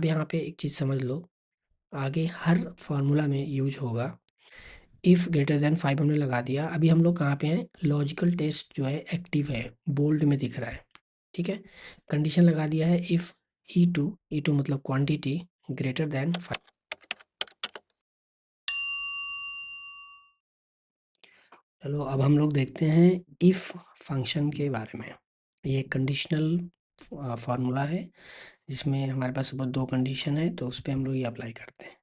अब यहाँ पे एक चीज़ समझ लो, आगे हर फार्मूला में यूज होगा। इफ़ ग्रेटर देन 5 हमने लगा दिया। अभी हम लोग कहाँ पे हैं? लॉजिकल टेस्ट जो है एक्टिव है, बोल्ड में दिख रहा है, ठीक है। कंडीशन लगा दिया है इफ़ ई टू मतलब क्वांटिटी ग्रेटर देन 5। चलो अब हम लोग देखते हैं इफ़ फंक्शन के बारे में। ये कंडीशनल फार्मूला है जिसमें हमारे पास सपोज 2 कंडीशन है, तो उस पे हम लोग ये अप्लाई करते हैं।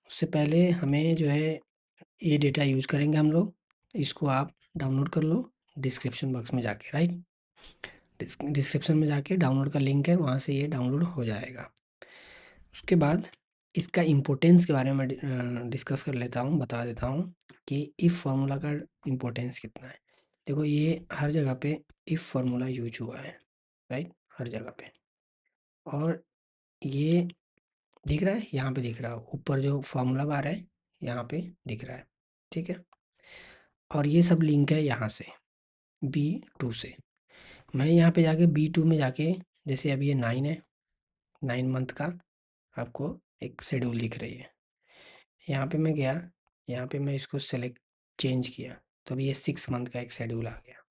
उससे पहले हमें जो है ये डेटा यूज़ करेंगे हम लोग। इसको आप डाउनलोड कर लो डिस्क्रिप्शन बॉक्स में जाके, राइट? डिस्क्रिप्शन में जाके डाउनलोड का लिंक है, वहाँ से ये डाउनलोड हो जाएगा। उसके बाद इसका इम्पोर्टेंस के बारे में डिस्कस कर लेता हूँ, बता देता हूँ कि इफ़ फार्मूला का इम्पोर्टेंस कितना है। देखो ये हर जगह पे इफ़ फार्मूला यूज हुआ है, राइट? हर जगह पे। और ये दिख रहा है, यहाँ पे दिख रहा है, ऊपर जो फार्मूला बार है यहाँ पे दिख रहा है, ठीक है। और ये सब लिंक है यहाँ से B2 से। मैं यहाँ पे जाके B2 में जाके, जैसे अभी ये 9 है, 9 मंथ का आपको एक शेड्यूल दिख रही है। यहाँ पे मैं गया, यहाँ पे मैं इसको सेलेक्ट चेंज किया, तो अभी ये 6 मंथ का एक शेड्यूल आ गया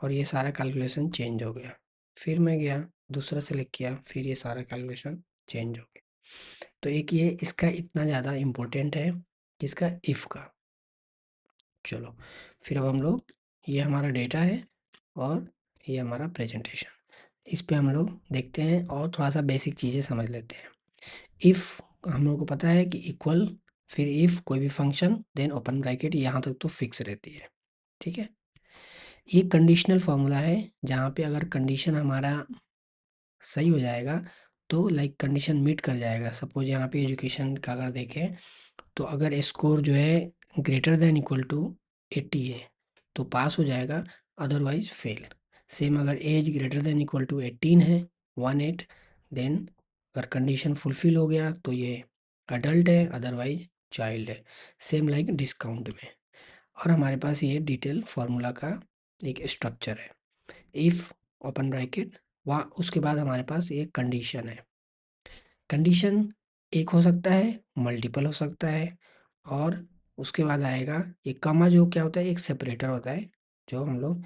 और ये सारा कैलकुलेशन चेंज हो गया। फिर मैं गया, दूसरा सेलेक्ट किया, फिर ये सारा कैलकुलेशन चेंज हो गया। तो एक ये इसका इतना ज़्यादा इम्पोर्टेंट है, किसका? इफ़ का। चलो फिर अब हम लोग, ये हमारा डेटा है और ये हमारा प्रेजेंटेशन, इस पे हम लोग देखते हैं और थोड़ा-सा बेसिक चीज़ें समझ लेते हैं। इफ़ हम लोग को पता है कि इक्वल, फिर इफ़ कोई भी फंक्शन देन ओपन ब्रैकेट, यहाँ तक तो फिक्स रहती है, ठीक है। ये कंडीशनल फार्मूला है जहाँ पे अगर कंडीशन हमारा सही हो जाएगा तो लाइक कंडीशन मीट कर जाएगा। सपोज़ यहाँ पे एजुकेशन का अगर देखें, तो अगर स्कोर जो है ग्रेटर देन इक्वल टू 80 है तो पास हो जाएगा, अदरवाइज फेल। सेम अगर age greater than equal to 18 है, 18, देन अगर कंडीशन फुलफिल हो गया तो ये अडल्ट है, अदरवाइज चाइल्ड है। सेम लाइक डिस्काउंट में। और हमारे पास ये डिटेल फार्मूला का एक स्ट्रक्चर है। इफ़ ओपन ब्रैकेट, वहाँ उसके बाद हमारे पास एक कंडीशन है। कंडीशन एक हो सकता है, मल्टीपल हो सकता है, और उसके बाद आएगा ये कॉमा, जो क्या होता है? एक सेपरेटर होता है जो हम लोग,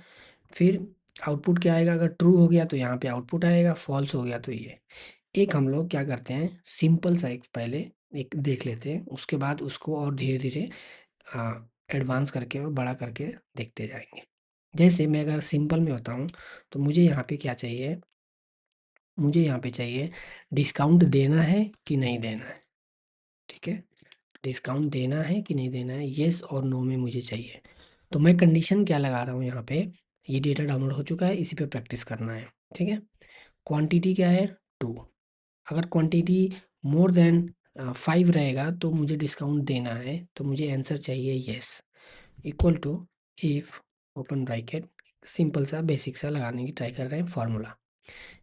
फिर आउटपुट क्या आएगा? अगर ट्रू हो गया तो यहाँ पे आउटपुट आएगा, फॉल्स हो गया तो ये। एक हम लोग क्या करते हैं, सिंपल सा एक पहले एक देख लेते हैं, उसके बाद उसको और धीरे-धीरे एडवांस करके और बड़ा करके देखते जाएँगे। जैसे मैं अगर सिंपल में बताऊँ, तो मुझे यहाँ पे क्या चाहिए? मुझे यहाँ पे चाहिए डिस्काउंट देना है कि नहीं देना है, ठीक है? डिस्काउंट देना है कि नहीं देना है, येस और नो में मुझे चाहिए। तो मैं कंडीशन क्या लगा रहा हूँ यहाँ पे, ये डेटा डाउनलोड हो चुका है, इसी पे प्रैक्टिस करना है, ठीक है? क्वांटिटी क्या है? 2। अगर क्वांटिटी मोर देन 5 रहेगा तो मुझे डिस्काउंट देना है, तो मुझे आंसर चाहिए yes. Equal to if open bracket, simple सा बेसिक सा लगाने की ट्राई कर रहे हैं फार्मूला।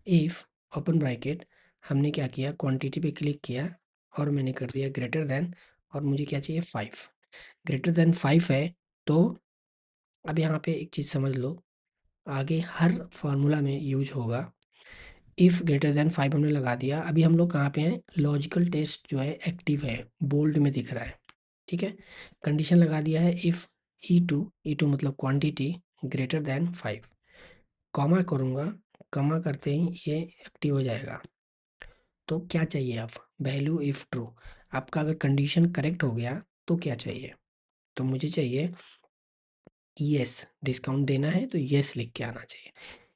इफ़ ओपन ब्रैकेट, हमने क्या किया? क्वांटिटी पे क्लिक किया और मैंने कर दिया ग्रेटर देन, और मुझे क्या चाहिए? 5। ग्रेटर देन 5 है, तो अब यहाँ पे एक चीज़ समझ लो, आगे हर फार्मूला में यूज होगा। इफ़ ग्रेटर देन 5 हमने लगा दिया। अभी हम लोग कहाँ पे हैं? लॉजिकल टेस्ट जो है एक्टिव है, बोल्ड में दिख रहा है, ठीक है। कंडीशन लगा दिया है इफ़ ई टू मतलब क्वांटिटी ग्रेटर देन 5, कॉमा करूँगा, कॉमा करते ही ये एक्टिव हो जाएगा। तो क्या चाहिए अब? Value if true. आपका अगर कंडीशन करेक्ट हो गया तो क्या चाहिए? तो मुझे चाहिए येस, डिस्काउंट देना है तो येस लिख के आना चाहिए।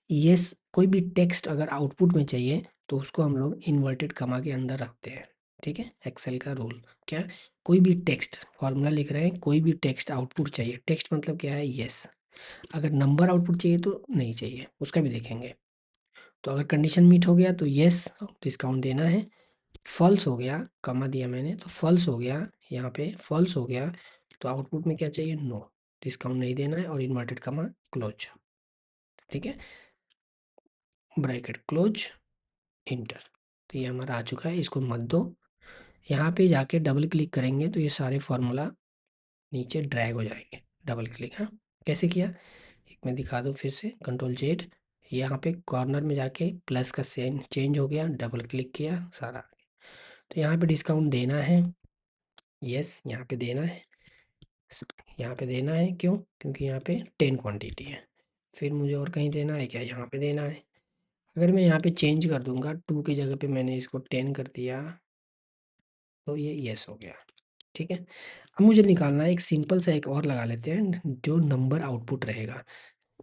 येस, कोई भी टेक्स्ट अगर आउटपुट में चाहिए तो उसको हम लोग इन्वर्टेड कॉमा के अंदर रखते हैं, ठीक है? एक्सेल का रूल क्या? कोई भी टेक्स्ट फॉर्मूला लिख रहे हैं, कोई भी टेक्स्ट आउटपुट चाहिए, टेक्स्ट मतलब क्या है? येस। अगर नंबर आउटपुट चाहिए तो नहीं चाहिए, उसका भी देखेंगे। तो अगर कंडीशन मीट हो गया तो येस डिस्काउंट देना है, फ़ॉल्स हो गया, कॉमा दिया मैंने तो फ़ॉल्स हो गया, यहाँ पे फ़ॉल्स हो गया तो आउटपुट में क्या चाहिए? नो, डिस्काउंट नहीं देना है, और इन्वर्टेड कॉमा क्लोज, ठीक है? Bracket close, inter. तो ये हमारा आ चुका है, इसको मत दो। यहाँ पे जाके डबल क्लिक करेंगे तो ये सारे फार्मूला नीचे ड्रैग हो जाएंगे। डबल क्लिक, हाँ, कैसे किया? एक मैं दिखा दूँ फिर से, कंट्रोल जेड, यहाँ पे कॉर्नर में जाके प्लस का साइन चेंज हो गया, डबल क्लिक किया, सारा आ गया। तो यहाँ पे डिस्काउंट देना है, यस यहाँ पे देना है, यहाँ पे देना है, क्यों? क्योंकि यहाँ पे 10 क्वांटिटी है। फिर मुझे और कहीं देना है क्या? यहाँ पे देना है। अगर मैं यहाँ पे चेंज कर दूंगा, 2 की जगह पे मैंने इसको 10 कर दिया, तो ये यस हो गया। ठीक है, अब मुझे निकालना है एक सिंपल सा, एक और लगा लेते हैं जो नंबर आउटपुट रहेगा।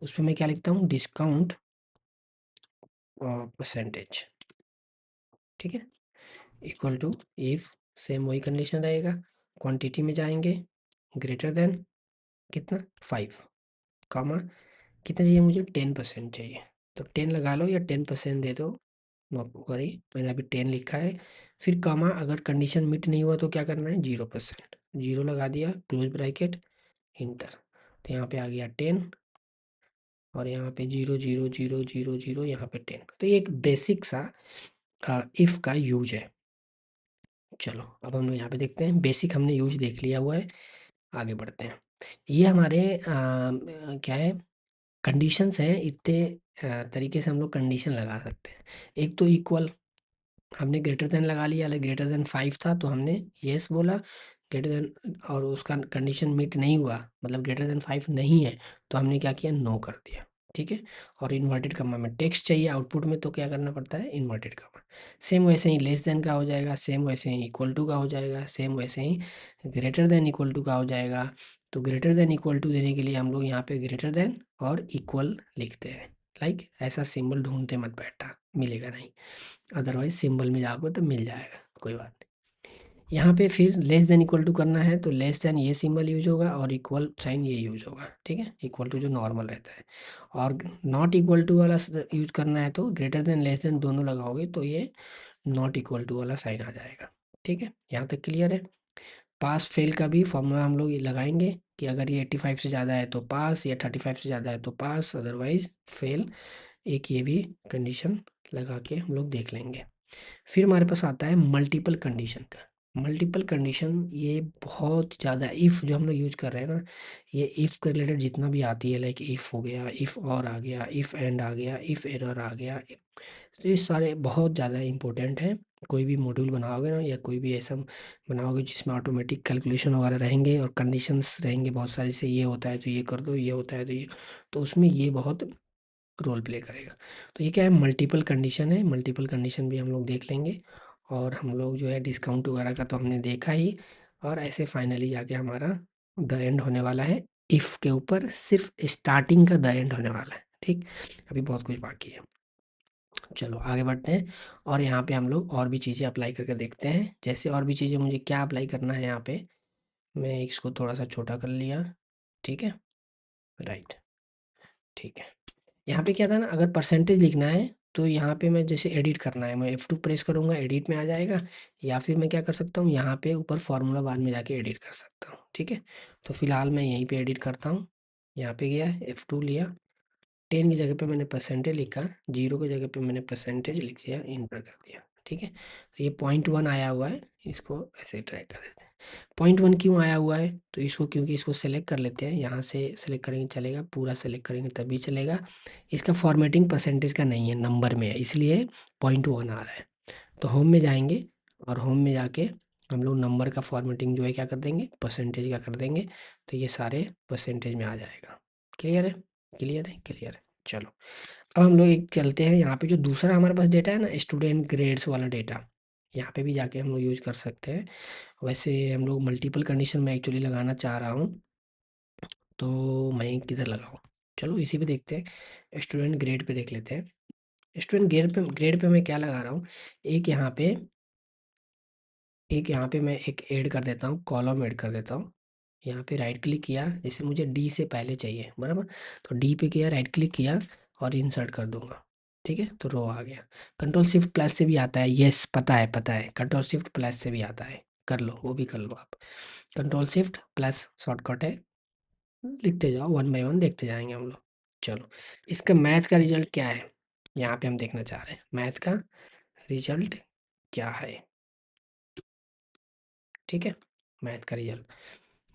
उसमें मैं क्या लिखता हूँ? Discount percentage. ठीक है, इक्वल टू इफ, सेम वही कंडीशन रहेगा, क्वांटिटी में जाएंगे, ग्रेटर देन कितना? 5, कामा कितना चाहिए मुझे? 10% चाहिए, तो 10 लगा लो या 10% दे दो, नो वरी, मैंने अभी 10 लिखा है। फिर कामा, अगर कंडीशन मीट नहीं हुआ तो क्या करना है? 0%, 0 लगा दिया, क्लोज ब्रैकेट, इंटर। तो यहाँ पे आ गया 10, और यहाँ पे 0 0 0 0 0, यहाँ पे 10। तो ये एक बेसिक सा इफ का यूज है। चलो अब हम लोग यहाँ पे देखते हैं, बेसिक हमने यूज देख लिया हुआ है, आगे बढ़ते हैं। ये हमारे क्या है, कंडीशंस हैं। इतने तरीके से हम लोग कंडीशन लगा सकते हैं। एक तो इक्वल, हमने ग्रेटर देन लगा लिया, ग्रेटर देन 5 था तो हमने यस बोला, ग्रेटर देन, और उसका कंडीशन मीट नहीं हुआ, मतलब ग्रेटर देन 5 नहीं है, तो हमने क्या किया? नो कर दिया। ठीक है, और इन्वर्टेड कॉमा में टेक्स्ट चाहिए आउटपुट में, तो क्या करना पड़ता है? Inverted comma. सेम वैसे ही लेस देन का हो जाएगा, सेम वैसे ही इक्वल टू का हो जाएगा, सेम वैसे ही ग्रेटर देन इक्वल टू का हो जाएगा। तो ग्रेटर देन इक्वल टू देने के लिए हम लोग यहाँ पे ग्रेटर देन और इक्वल लिखते हैं। लाइक ऐसा सिंबल ढूंढते मत बैठना, मिलेगा नहीं, अदरवाइज सिंबल में जाओगे तो मिल जाएगा, कोई बात नहीं। यहाँ पे फिर लेस देन इक्वल टू करना है, तो लेस देन ये सिंबल यूज होगा और इक्वल साइन ये यूज होगा। ठीक है, इक्वल टू जो नॉर्मल रहता है, और नॉट इक्वल टू वाला यूज करना है तो ग्रेटर देन लेस देन दोनों लगाओगे तो ये नॉट इक्वल टू वाला साइन आ जाएगा। ठीक है, यहाँ तक क्लियर है? पास फेल का भी फॉर्मूला हम लोग ये लगाएंगे कि अगर ये 85 से ज़्यादा है तो पास, या 35 से ज़्यादा है तो पास, अदरवाइज फेल। एक ये भी कंडीशन लगा के हम लोग देख लेंगे। फिर हमारे पास आता है मल्टीपल कंडीशन का। मल्टीपल कंडीशन ये बहुत ज़्यादा, इफ़ जो हम लोग यूज कर रहे हैं ना, ये इफ़ के रिलेटेड जितना भी आती है, लाइक इफ़ हो गया, इफ़ और आ गया, इफ़ एंड आ गया, इफ़ एरर आ गया, तो ये सारे बहुत ज़्यादा इंपॉर्टेंट हैं। कोई भी मॉड्यूल बनाओगे ना, या कोई भी ऐसा बनाओगे जिसमें ऑटोमेटिक कैलकुलेशन वगैरह रहेंगे और कंडीशंस रहेंगे बहुत सारी, से ये होता है तो ये कर दो, ये होता है तो ये, तो उसमें ये बहुत रोल प्ले करेगा। तो ये क्या है? मल्टीपल कंडीशन है, मल्टीपल कंडीशन भी हम लोग देख लेंगे। और हम लोग जो है डिस्काउंट वगैरह का तो हमने देखा ही, और ऐसे फाइनली जाके हमारा द एंड होने वाला है। इफ़ के ऊपर सिर्फ स्टार्टिंग का द एंड होने वाला है। ठीक, अभी बहुत कुछ बाकी है। चलो आगे बढ़ते हैं, और यहाँ पे हम लोग और भी चीज़ें अप्लाई करके देखते हैं। जैसे और भी चीज़ें मुझे क्या अप्लाई करना है यहाँ पे, मैं इसको थोड़ा सा छोटा कर लिया। ठीक है, राइट, ठीक है। यहाँ पे क्या था ना, अगर परसेंटेज लिखना है तो यहाँ पे मैं जैसे एडिट करना है, मैं F2 प्रेस करूँगा, एडिट में आ जाएगा। या फिर मैं क्या कर सकता हूँ, यहाँ पे ऊपर फार्मूला बार में जाके एडिट कर सकता हूँ। ठीक है, तो फिलहाल मैं यहीं पे एडिट करता हूँ। यहाँ पे गया, F2 लिया, 10 की जगह पे मैंने परसेंटेज लिखा, 0 की जगह पे मैंने परसेंटेज लिख दिया, इंटर कर दिया। ठीक है, तो ये 0.1 आया हुआ है, इसको ऐसे ट्राई कर देते हैं। 0.1 क्यों आया हुआ है? तो इसको, क्योंकि इसको सेलेक्ट कर लेते हैं, यहाँ से सेलेक्ट करेंगे चलेगा, पूरा सेलेक्ट करेंगे तभी चलेगा। इसका फॉर्मेटिंग परसेंटेज का नहीं है, नंबर में है, इसलिए 0.1 आ रहा है। तो होम में जाएंगे, और होम में जाके हम लोग नंबर का फॉर्मेटिंग जो है क्या कर देंगे? परसेंटेज का कर देंगे, तो ये सारे परसेंटेज में आ जाएगा। क्लियर है? क्लियर है? क्लियर है। चलो अब हम लोग एक चलते हैं, यहाँ पे जो दूसरा हमारे पास डेटा है ना, स्टूडेंट ग्रेड्स वाला डेटा, यहाँ पे भी जाके हम लोग यूज कर सकते हैं। वैसे हम लोग मल्टीपल कंडीशन में एक्चुअली लगाना चाह रहा हूँ, तो मैं किधर लगाऊँ? चलो इसी पे देखते हैं, स्टूडेंट ग्रेड पे देख लेते हैं। स्टूडेंट ग्रेड पे मैं क्या लगा रहा हूँ, एक यहाँ पे मैं एक ऐड कर देता हूँ, कॉलम ऐड कर देता हूँ। यहाँ पे राइट क्लिक किया, जैसे मुझे डी से पहले चाहिए, बराबर, तो डी पे किया, राइट क्लिक किया और इंसर्ट कर दूंगा। ठीक है, तो रो आ गया। कंट्रोल शिफ्ट प्लस से भी आता है, यस पता है, पता है, कंट्रोल शिफ्ट प्लस से भी आता है, कर लो, वो भी कर लो आप। कंट्रोल शिफ्ट प्लस शॉर्टकट है, लिखते जाओ, वन बाय वन देखते जाएंगे हम लोग। चलो इसका मैथ का रिजल्ट क्या है, यहाँ पे हम देखना चाह रहे हैं, मैथ का रिजल्ट क्या है। ठीक है, मैथ का रिजल्ट,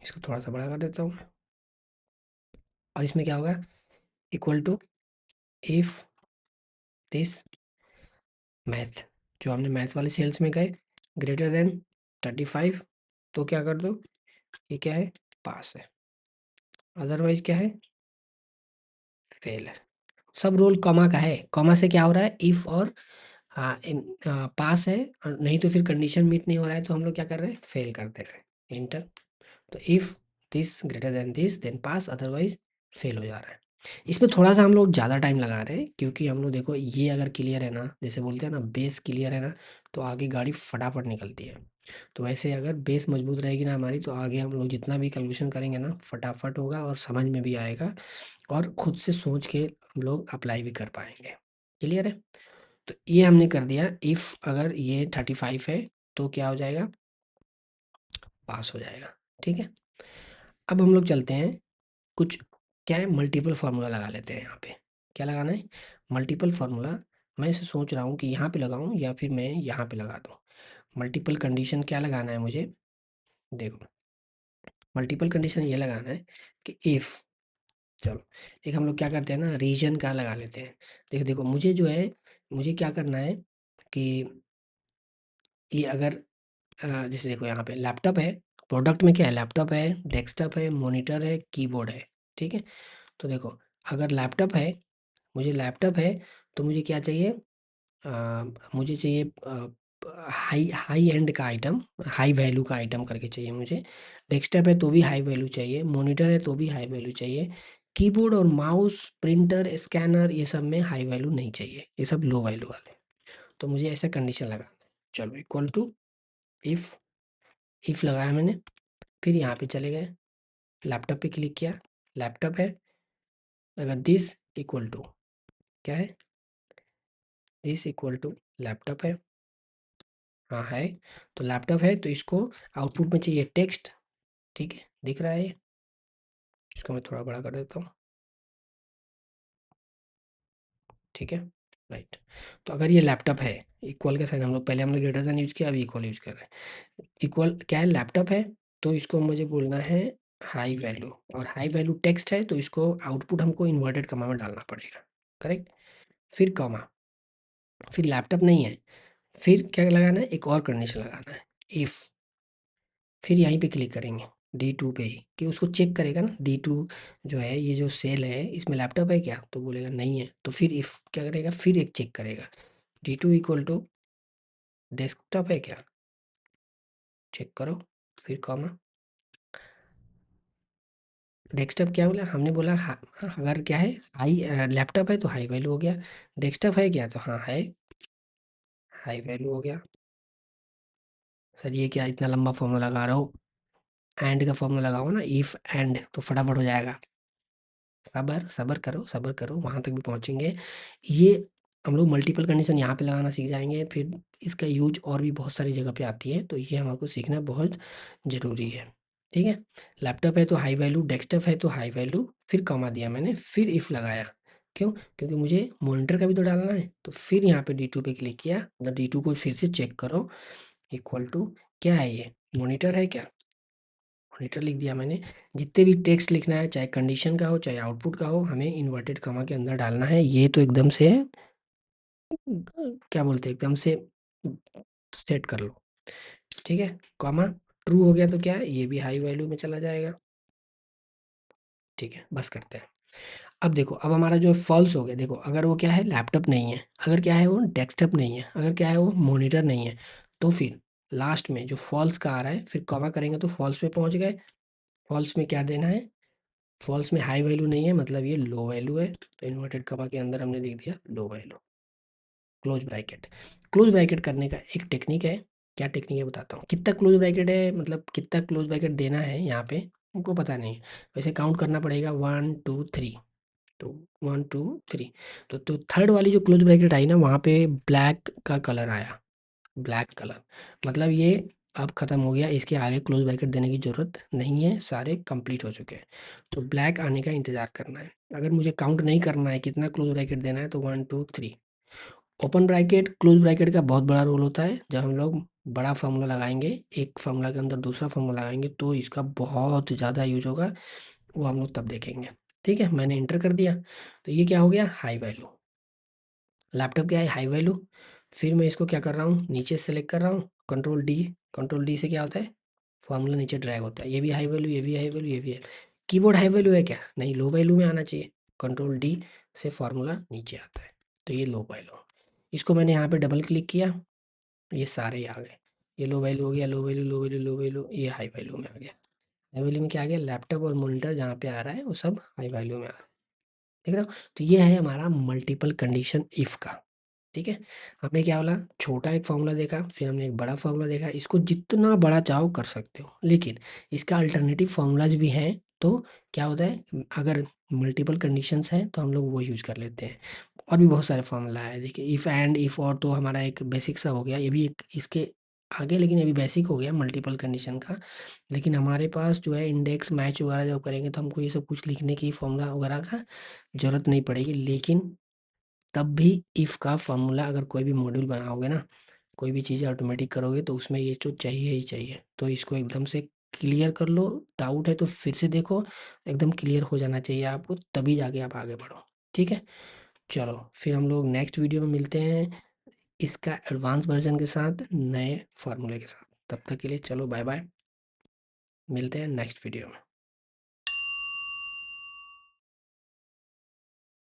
इसको थोड़ा सा बड़ा कर देता हूँ, और इसमें क्या होगा, equal to if this math, जो हमने मैथ वाले सेल्स में गए, ग्रेटर देन 35, तो क्या कर दो, ये क्या है, पास है, अदरवाइज क्या है, फेल है। सब रोल कॉमा का है, कॉमा से क्या हो रहा है, इफ और पास है, और नहीं तो फिर कंडीशन मीट नहीं हो रहा है तो हम लोग क्या कर रहे हैं, फेल कर दे रहे हैं, इंटर। तो if this greater than this then pass, otherwise fail हो जा रहा है। इसमें थोड़ा सा हम लोग ज़्यादा टाइम लगा रहे हैं, क्योंकि हम लोग देखो ये अगर क्लियर है ना, जैसे बोलते हैं ना बेस क्लियर है ना, तो आगे गाड़ी फटाफट निकलती है। तो वैसे अगर बेस मजबूत रहेगी ना हमारी, तो आगे हम लोग जितना भी कैलकुलेशन करेंगे ना फटाफट होगा और समझ में भी आएगा, और खुद से सोच के हम लोग अप्लाई भी कर पाएंगे। क्लियर है। तो ये हमने कर दिया, इफ़ अगर ये 35 है तो क्या हो जाएगा, पास हो जाएगा। ठीक है। अब हम लोग चलते हैं, कुछ क्या है, मल्टीपल फार्मूला लगा लेते हैं यहाँ पे। क्या लगाना है, मल्टीपल फार्मूला। मैं इसे सोच रहा हूँ कि यहाँ पे लगाऊँ या फिर मैं यहाँ पे लगा दूँ। मल्टीपल कंडीशन क्या लगाना है मुझे, देखो मल्टीपल कंडीशन ये लगाना है कि इफ़, चलो एक हम लोग क्या करते हैं ना, रीजन का लगा लेते हैं। देखो देखो मुझे जो है, मुझे क्या करना है कि ये अगर जैसे देखो यहाँ पे लैपटॉप है, प्रोडक्ट में क्या है, लैपटॉप है, डेस्कटॉप है, मॉनिटर है, कीबोर्ड है। ठीक है। तो देखो अगर लैपटॉप है, मुझे लैपटॉप है, तो मुझे क्या चाहिए, मुझे चाहिए हाई हाई एंड का आइटम, हाई वैल्यू का आइटम करके चाहिए मुझे। डेस्कटॉप है तो भी हाई वैल्यू चाहिए, मॉनिटर है तो भी हाई वैल्यू चाहिए। कीबोर्ड और माउस, प्रिंटर, स्कैनर, ये सब में हाई वैल्यू नहीं चाहिए, ये सब लो वैल्यू वाले। तो मुझे ऐसा कंडीशन लगाना है। चलो इक्वल टू इफ़, इफ़ लगाया मैंने, फिर यहाँ पे चले गए, लैपटॉप पे क्लिक किया, लैपटॉप है, अगर दिस इक्वल टू क्या है, दिस इक्वल टू लैपटॉप है, हाँ है, तो लैपटॉप है तो इसको आउटपुट में चाहिए टेक्स्ट। ठीक है, दिख रहा है ये, इसको मैं थोड़ा बड़ा कर देता हूँ। ठीक है, राइट। तो अगर ये लैपटॉप है, इक्वल का साइन हम लोग पहले, हम लोग ग्रेटर देन यूज किया, अभी इक्वल यूज कर रहे हैं। इक्वल क्या है, लैपटॉप है, तो इसको मुझे बोलना है हाई वैल्यू, और हाई वैल्यू टेक्स्ट है तो इसको आउटपुट हमको इन्वर्टेड कॉमा में डालना पड़ेगा। करेक्ट। फिर कॉमा, फिर लैपटॉप नहीं है, फिर क्या लगाना है, एक और कंडीशन लगाना है, इफ़, फिर यहीं पे क्लिक करेंगे D2 पे ही, कि उसको चेक करेगा ना D2 जो है, ये जो सेल है इसमें लैपटॉप है क्या, तो बोलेगा नहीं है, तो फिर इफ़ क्या करेगा, फिर एक चेक करेगा D2 इक्वल टू डेस्कटॉप है क्या, चेक करो, फिर कॉमा, डेस्कटॉप क्या बोला हमने, बोला अगर क्या है, हाई लैपटॉप है तो हाई वैल्यू हो गया, डेस्कटॉप है क्या, तो हाँ है, हाई वैल्यू हो गया। सर ये क्या इतना लंबा फॉर्मूला लगा रहा हो, एंड का फॉर्मूला लगाओ ना, इफ एंड तो फटाफट हो जाएगा। सब्र सब्र करो, सब्र करो, वहाँ तक भी पहुँचेंगे। ये हम लोग मल्टीपल कंडीशन यहाँ पे लगाना सीख जाएँगे, फिर इसका यूज़ और भी बहुत सारी जगह पे आती है, तो ये हमको सीखना बहुत ज़रूरी है। ठीक है? लैपटॉप है तो हाई वैल्यू, डेस्कटॉप है तो हाई वैल्यू, फिर कॉमा दिया मैंने, फिर इफ लगाया। क्यों? क्योंकि मुझे मॉनिटर का भी तो डालना है, तो फिर यहाँ पे D2 पे क्लिक किया, मतलब D2 को फिर से चेक करो, इक्वल टू क्या है ये? मॉनिटर है क्या? मॉनिटर लिख दिया मैंने। जितने भी टेक्स्ट लिखना है, चाहे कंडीशन का हो, चाहे आउटपुट का हो, हमें इन्वर्टेड कॉमा के अंदर डालना है। ये तो एकदम से क्या बोलते हैं, एकदम से सेट कर लो। ठीक है? कॉमा ट्रू हो गया तो क्या है, ये भी हाई वैल्यू में चला जाएगा। ठीक है, बस करते हैं। अब देखो, अब हमारा जो फॉल्स हो गया, देखो अगर वो क्या है, लैपटॉप नहीं है, अगर क्या है वो डेस्कटॉप नहीं है, अगर क्या है वो मॉनिटर नहीं है, तो फिर लास्ट में जो फॉल्स का आ रहा है, फिर कॉमा करेंगे तो फॉल्स पे पहुँच गए। फॉल्स में क्या देना है, फॉल्स में हाई वैल्यू नहीं है, मतलब ये लो वैल्यू है, तो इन्वर्टेड कॉमा के अंदर हमने लिख दिया low value, close bracket. Close bracket करने का एक टेक्निक है, क्या टेक्निक है बताता हूँ। कितना क्लोज ब्रैकेट है, मतलब कितना क्लोज ब्रैकेट देना है यहाँ पे हमको पता नहीं है, वैसे काउंट करना पड़ेगा 1 2 3, तो 1 2 3, तो थर्ड वाली जो क्लोज ब्रैकेट आई ना, वहाँ पे ब्लैक का कलर आया, ब्लैक कलर, मतलब ये अब ख़त्म हो गया, इसके आगे क्लोज ब्रैकेट देने की ज़रूरत नहीं है, सारे कंप्लीट हो चुके हैं। तो ब्लैक आने का इंतज़ार करना है। अगर मुझे काउंट नहीं करना है कितना क्लोज ब्रैकेट देना है, तो 1 2 3। ओपन ब्रैकेट, क्लोज ब्रैकेट का बहुत बड़ा रोल होता है। जब हम लोग बड़ा फार्मूला लगाएंगे, एक फार्मूला के अंदर दूसरा फार्मूला लगाएंगे, तो इसका बहुत ज़्यादा यूज होगा, वो हम लोग तब देखेंगे। ठीक है, मैंने इंटर कर दिया, तो ये क्या हो गया, हाई वैल्यू। लैपटॉप क्या है, हाई वैल्यू। फिर मैं इसको क्या कर रहा हूँ, नीचे सेलेक्ट कर रहा हूँ, कंट्रोल डी से क्या होता है, फॉर्मूला नीचे ड्रैग होता है। ये भी हाई वैल्यू, ये भी हाई वैल्यू, ये भी है। कीबोर्ड हाई वैल्यू है क्या, नहीं, लो वैल्यू में आना चाहिए। कंट्रोल डी से फॉर्मूला नीचे आता है, तो ये लो वैल्यू। इसको मैंने यहाँ पे डबल क्लिक किया, ये सारे ही आ गए। ये लो वैल्यू हो गया, low value, low value, low value, ये हाई वैल्यू में आ गया। हाई वैल्यू में क्या आ गया, लैपटॉप और मॉनिटर जहाँ पे आ रहा है वो सब हाई वैल्यू में आ रहा है। देख रहे हो, तो ये है हमारा मल्टीपल कंडीशन इफ का। ठीक है, हमने क्या बोला, छोटा एक फॉर्मूला देखा, फिर हमने एक बड़ा फॉर्मूला देखा। इसको जितना बड़ा चाहो कर सकते हो, लेकिन इसका अल्टरनेटिव फॉर्मूलाज भी हैं। तो क्या होता है, अगर मल्टीपल कंडीशंस हैं तो हम लोग वो यूज़ कर लेते हैं। और भी बहुत सारे फॉर्मूला है, देखिए इफ़ एंड इफ़ और तो हमारा एक बेसिक सा हो गया, ये भी एक इसके आगे, लेकिन ये भी बेसिक हो गया मल्टीपल कंडीशन का। लेकिन हमारे पास जो है इंडेक्स मैच वगैरह जब करेंगे तो हमको ये सब कुछ लिखने की फॉर्मूला वगैरह का ज़रूरत नहीं पड़ेगी। लेकिन तब भी इफ़ का फॉर्मूला अगर कोई भी मॉड्यूल बनाओगे ना, कोई भी चीज़ ऑटोमेटिक करोगे तो उसमें ये तो चाहिए ही चाहिए। तो इसको एकदम से क्लियर कर लो, डाउट है तो फिर से देखो, एकदम क्लियर हो जाना चाहिए आपको, तभी जाके आप आगे बढ़ो। ठीक है, चलो फिर हम लोग नेक्स्ट वीडियो में मिलते हैं इसका एडवांस वर्जन के साथ, नए फार्मूले के साथ। तब तक के लिए चलो बाय बाय, मिलते हैं नेक्स्ट वीडियो में।